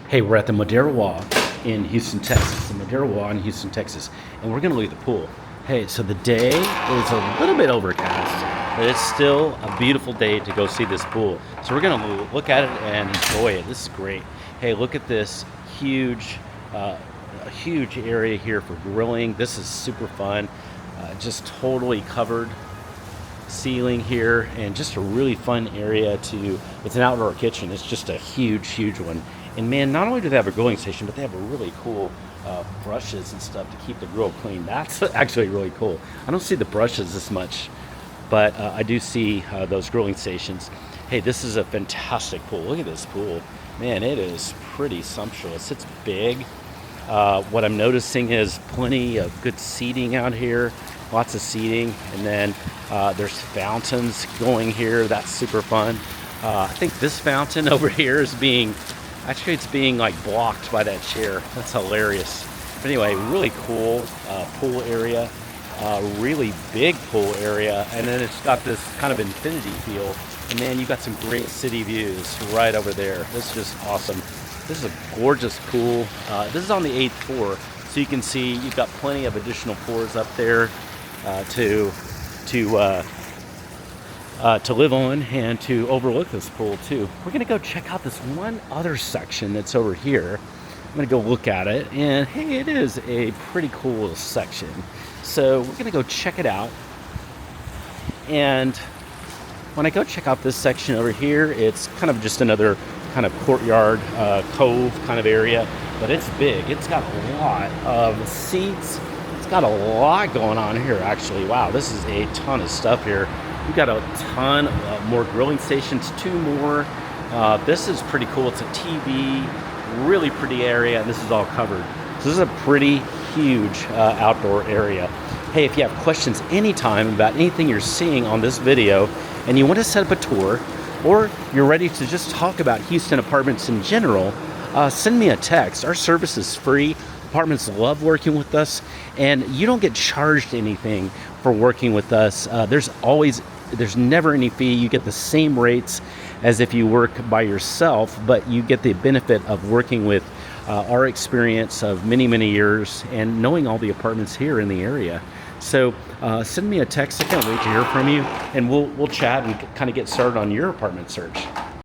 Hey, we're at the Modera Waugh in Houston, Texas. The Modera Waugh in Houston, Texas. And we're going to look at the pool. Hey, so the day is a little bit overcast, but it's still a beautiful day to go see this pool. So we're going to look at it and enjoy it. This is great. Hey, look at this huge, a huge area here for grilling. This is super fun. Just totally covered ceiling here, and just a really fun area to, it's an outdoor kitchen. It's just a huge one. And man, not only do they have a grilling station, but they have a really cool brushes and stuff to keep the grill clean. That's actually really cool. I don't see the brushes as much, but I do see those grilling stations. Hey, this is a fantastic pool. Look at this pool. Man, it is pretty sumptuous. It's big. What I'm noticing is plenty of good seating out here. Lots of seating, and then there's fountains going here. That's super fun. I think this fountain over here is being, actually it's being like blocked by that chair. That's hilarious. But anyway, really cool pool area, really big pool area, and then it's got this kind of infinity feel. And man, you've got some great city views right over there. This is just awesome. This is a gorgeous pool. This is on the 8th floor, so you can see you've got plenty of additional floors up there to live on and to overlook this pool too. We're gonna go check out this one other section that's over here. I'm gonna go look at it, and hey, it is a pretty cool section. So we're gonna go check it out. And when I go check out this section over here, it's kind of just another kind of courtyard, cove kind of area, but it's big. It's got a lot of seats. It's got a lot going on here, actually. Wow, this is a ton of stuff here. We've got a ton more grilling stations, 2 more. This is pretty cool. It's a TV, really pretty area, and this is all covered. So this is a pretty huge outdoor area. Hey, if you have questions anytime about anything you're seeing on this video and you want to set up a tour, or you're ready to just talk about Houston apartments in general, send me a text. Our service is free. Apartments love working with us, and you don't get charged anything for working with us. There's never any fee. You get the same rates as if you work by yourself, but you get the benefit of working with our experience of many years and knowing all the apartments here in the area. So send me a text. I can't wait to hear from you, and we'll chat and kind of get started on your apartment search.